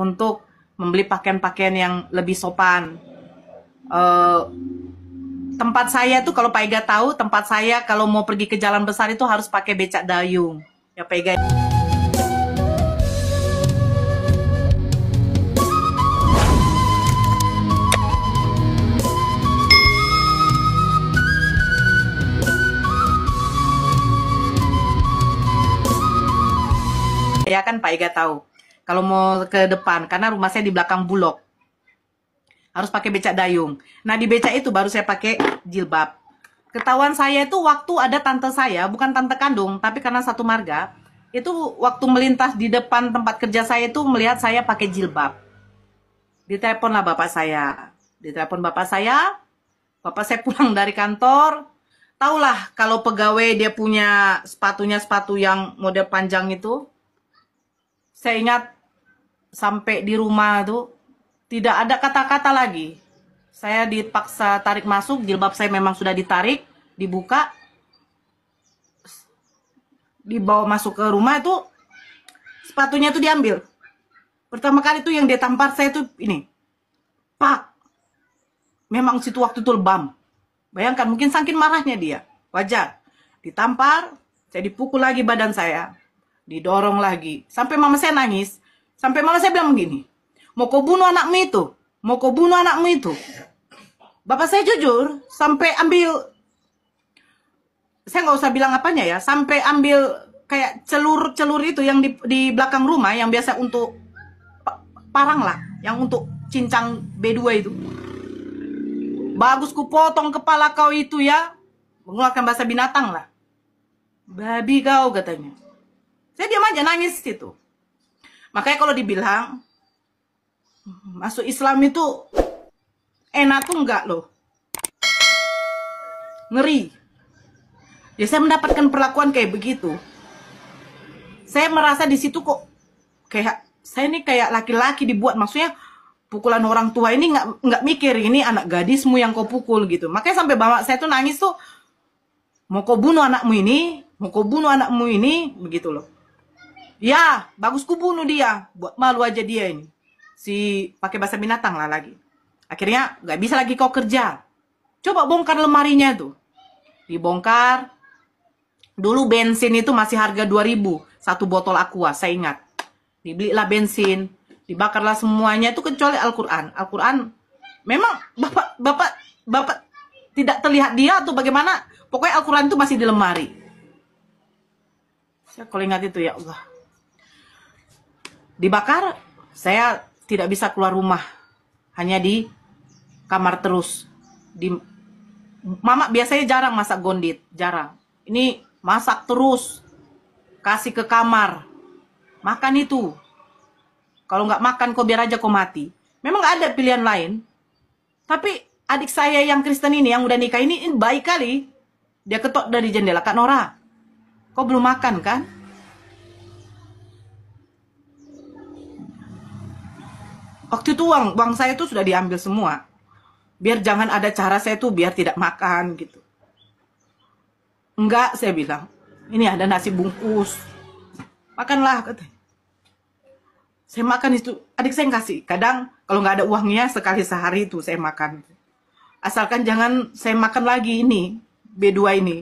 untuk membeli pakaian-pakaian yang lebih sopan. Tempat saya tuh, kalau Pak Ega tahu, tempat saya kalau mau pergi ke jalan besar itu harus pakai becak dayung. Ya Pak Ega. Ya kan Pak Ega tahu. Kalau mau ke depan, karena rumah saya di belakang Bulog, harus pakai becak dayung. Nah di becak itu baru saya pakai jilbab. Ketahuan saya itu waktu ada tante saya, bukan tante kandung, tapi karena satu marga, itu waktu melintas di depan tempat kerja saya itu melihat saya pakai jilbab. Diteleponlah bapak saya. Ditelepon bapak saya pulang dari kantor. Taulah kalau pegawai dia punya sepatunya sepatu yang model panjang itu. Saya ingat sampai di rumah tuh tidak ada kata-kata lagi. Saya dipaksa tarik masuk, jilbab saya memang sudah ditarik, dibuka, dibawa masuk ke rumah itu, sepatunya itu diambil. Pertama kali tuh yang dia tampar saya tuh ini, Pak, memang situ waktu itu lebam. Bayangkan, mungkin saking marahnya dia, wajar. Ditampar, saya dipukul lagi badan saya. Didorong lagi. Sampai mama saya nangis. Sampai mama saya bilang begini, mau kau bunuh anakmu itu? Mau kau bunuh anakmu itu? Bapak saya jujur, sampai ambil, saya nggak usah bilang apanya ya, sampai ambil kayak celur itu yang di belakang rumah, yang biasa untuk parang lah, yang untuk cincang B2 itu. Bagus ku potong kepala kau itu ya. Menggunakan bahasa binatang lah. Babi kau katanya. Saya diam aja nangis gitu. Makanya kalau dibilang masuk Islam itu enak tuh enggak loh. Ngeri. Ya saya mendapatkan perlakuan kayak begitu. Saya merasa di situ kok kayak saya ini kayak laki-laki dibuat, maksudnya pukulan orang tua ini nggak mikir ini anak gadismu yang kau pukul gitu. Makanya sampai bapak saya tuh nangis tuh, mau kau bunuh anakmu ini, mau kau bunuh anakmu ini, begitu loh. Ya, bagus ku bunuh dia. Buat malu aja dia ini. Si pakai bahasa binatang lah lagi. Akhirnya nggak bisa lagi kau kerja. Coba bongkar lemarinya tuh. Dibongkar. Dulu bensin itu masih harga 2.000 satu botol Aqua, saya ingat. Dibelilah bensin, dibakarlah semuanya itu kecuali Al-Qur'an. Al-Qur'an memang Bapak tidak terlihat dia atau bagaimana? Pokoknya Al-Qur'an itu masih di lemari. Saya kalau ingat itu ya Allah. Dibakar, saya tidak bisa keluar rumah. Hanya di kamar terus. Mama biasanya jarang masak gondit, jarang. Ini masak terus. Kasih ke kamar. Makan itu. Kalau nggak makan, kok biar aja kau mati. Memang nggak ada pilihan lain. Tapi adik saya yang Kristen ini, yang udah nikah ini baik kali. Dia ketok dari jendela, Kak Nora, kau belum makan kan? Waktu itu uang saya tuh sudah diambil semua. Biar jangan ada cara saya tuh biar tidak makan gitu. Enggak, saya bilang. Ini ada nasi bungkus. Makanlah, katanya. Saya makan itu. Adik saya yang kasih. Kadang kalau nggak ada uangnya sekali sehari itu saya makan. Asalkan jangan saya makan lagi ini. B2 ini.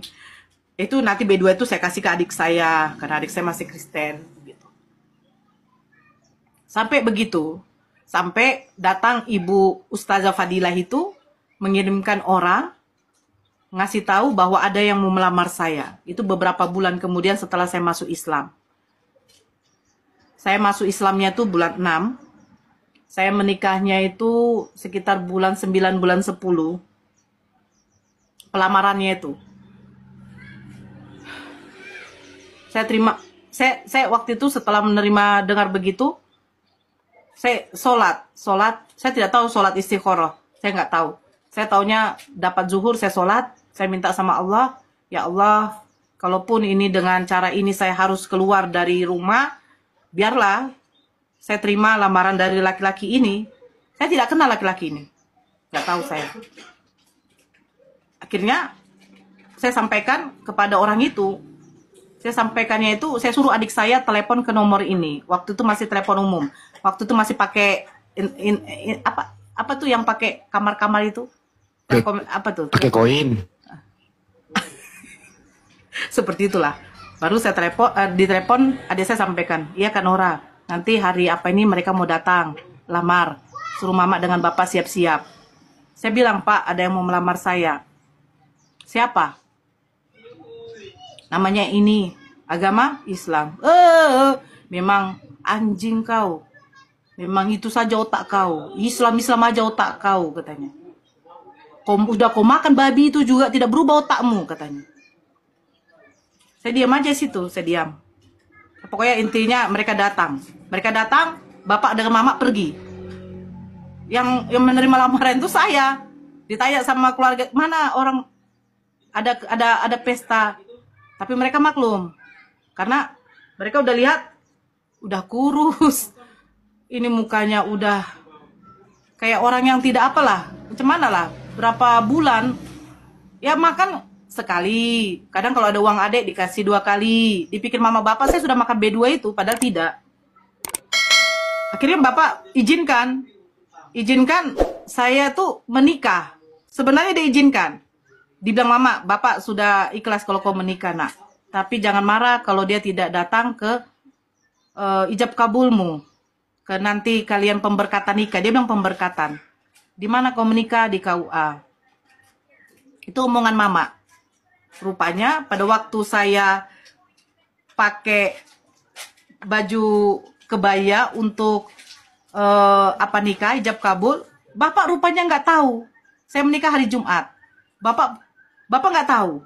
Itu nanti B2 itu saya kasih ke adik saya. Karena adik saya masih Kristen. Gitu. Sampai begitu. Sampai datang Ibu Ustazah Fadilah itu mengirimkan orang ngasih tahu bahwa ada yang mau melamar saya. Itu beberapa bulan kemudian setelah saya masuk Islam. Saya masuk Islamnya itu bulan 6. Saya menikahnya itu sekitar bulan 9, bulan 10. Pelamarannya itu. Saya terima, saya waktu itu setelah menerima dengar begitu, saya sholat, saya tidak tahu sholat istikharah, saya nggak tahu. Saya taunya dapat zuhur, saya sholat, saya minta sama Allah, ya Allah, kalaupun ini dengan cara ini saya harus keluar dari rumah, biarlah saya terima lamaran dari laki-laki ini. Saya tidak kenal laki-laki ini, nggak tahu saya. Akhirnya saya sampaikan kepada orang itu, Saya sampaikannya itu, saya suruh adik saya telepon ke nomor ini. Waktu itu masih telepon umum. Waktu itu masih pakai apa tuh yang pakai kamar-kamar itu? Telkom, apa tuh? Pakai koin. Seperti itulah. Baru saya di telepon adik saya sampaikan, iya Kak Nora, nanti hari apa ini mereka mau datang lamar, suruh mama dengan bapak siap-siap. Saya bilang, Pak, ada yang mau melamar saya. Siapa? Namanya ini, agama Islam. Memang anjing kau. Memang itu saja otak kau. Islam aja otak kau, katanya. Kau makan babi itu juga tidak berubah otakmu, katanya. Saya diam aja situ, saya diam. Pokoknya intinya mereka datang. Mereka datang, bapak dengan mama pergi. Yang menerima lamaran itu saya. Ditanya sama keluarga, mana orang ada pesta. Tapi mereka maklum. Karena mereka udah lihat, udah kurus. Ini mukanya udah kayak orang yang tidak apalah. Macam mana lah, berapa bulan. Ya makan sekali. Kadang kalau ada uang adek dikasih 2 kali. Dipikir mama bapak saya sudah makan B2 itu, padahal tidak. Akhirnya bapak izinkan saya tuh menikah. Sebenarnya diizinkan. Dibilang mama, bapak sudah ikhlas kalau kau menikah nak. Tapi jangan marah kalau dia tidak datang ke ijab kabulmu. Ke nanti kalian pemberkatan nikah. Dia bilang pemberkatan. Di mana kau menikah? Di KUA. Itu omongan mama. Rupanya pada waktu saya pakai baju kebaya untuk nikah, ijab kabul, bapak rupanya nggak tahu. Saya menikah hari Jumat. Bapak nggak tahu.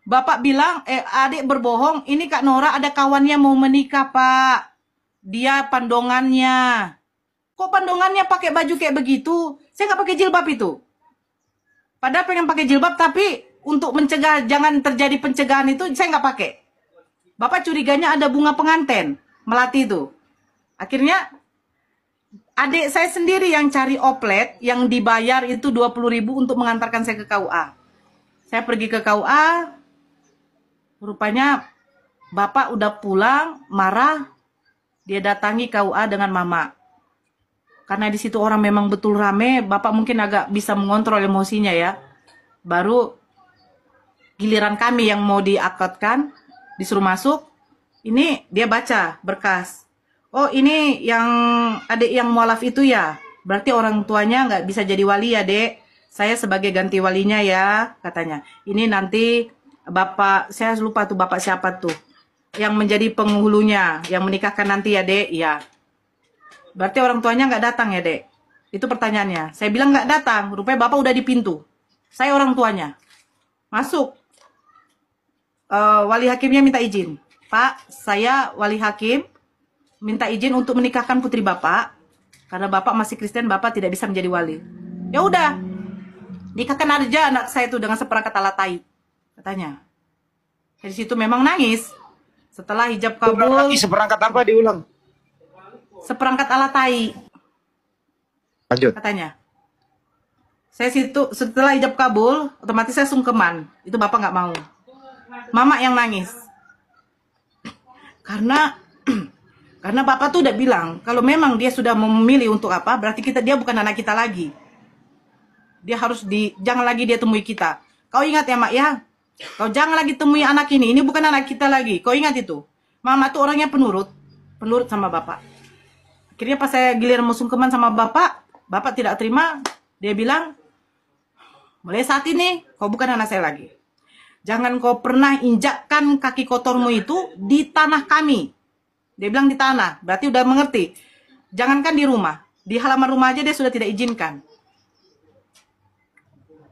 Bapak bilang, adik berbohong, ini Kak Nora ada kawannya mau menikah, Pak. Dia pandongannya. Kok pandongannya pakai baju kayak begitu? Saya nggak pakai jilbab itu. Padahal pengen pakai jilbab, tapi untuk mencegah, jangan terjadi pencegahan itu, saya nggak pakai. Bapak curiganya ada bunga pengantin, melati itu. Akhirnya, adik saya sendiri yang cari oplet, yang dibayar itu 20.000 untuk mengantarkan saya ke KUA. Saya pergi ke KUA, rupanya bapak udah pulang, marah, dia datangi KUA dengan mama. Karena di situ orang memang betul rame, bapak mungkin agak bisa mengontrol emosinya ya. Baru giliran kami yang mau diakadkan, disuruh masuk, ini dia baca berkas. Oh ini yang adik yang mualaf itu ya, berarti orang tuanya nggak bisa jadi wali ya dek. Saya sebagai ganti walinya ya, katanya. Ini nanti bapak, saya lupa tuh bapak siapa tuh. Yang menjadi penghulunya, yang menikahkan nanti ya dek, ya. Berarti orang tuanya nggak datang ya dek? Itu pertanyaannya. Saya bilang nggak datang, rupanya bapak udah di pintu. Saya orang tuanya. Masuk. Wali hakimnya minta izin. Pak, saya wali hakim, minta izin untuk menikahkan putri bapak. Karena bapak masih Kristen, bapak tidak bisa menjadi wali. Ya udah, nikahkan aja anak saya itu dengan seperangkat alat tai, katanya. Dari situ memang nangis. Setelah hijab kabul. Seperangkat apa diulang? Seperangkat alat tai. Lanjut. Katanya. Saya situ setelah hijab kabul, otomatis saya sungkeman. Itu bapak nggak mau. Mama yang nangis. Karena bapak tuh udah bilang kalau memang dia sudah memilih untuk apa, berarti dia bukan anak kita lagi. Dia harus jangan lagi dia temui kita. Kau ingat ya mak ya, kau jangan lagi temui anak ini bukan anak kita lagi. Kau ingat itu. Mama tuh orangnya penurut sama bapak. Akhirnya pas saya giliran mau sungkeman sama bapak tidak terima. Dia bilang, mulai saat ini kau bukan anak saya lagi. Jangan kau pernah injakkan kaki kotormu itu di tanah kami. Dia bilang di tanah, berarti udah mengerti. Jangankan di rumah, di halaman rumah aja dia sudah tidak izinkan.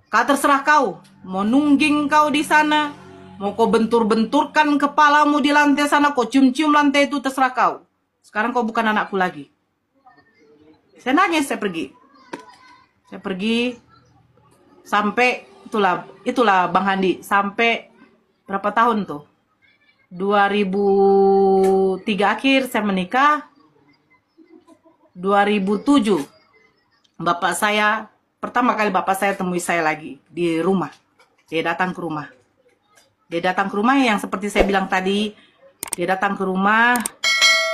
Kau terserah kau, mau nungging kau di sana, mau kau bentur-benturkan kepalamu di lantai sana, kau cium-cium lantai itu, terserah kau. Sekarang kau bukan anakku lagi. Saya nangis, saya pergi. Saya pergi sampai itulah Bang Handi, sampai berapa tahun tuh? 2003 akhir saya menikah. 2007 pertama kali bapak saya temui saya lagi di rumah. Dia datang ke rumah. Dia datang ke rumah yang seperti saya bilang tadi, dia datang ke rumah,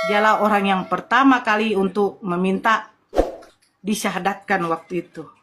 dialah orang yang pertama kali untuk meminta disyahadatkan waktu itu.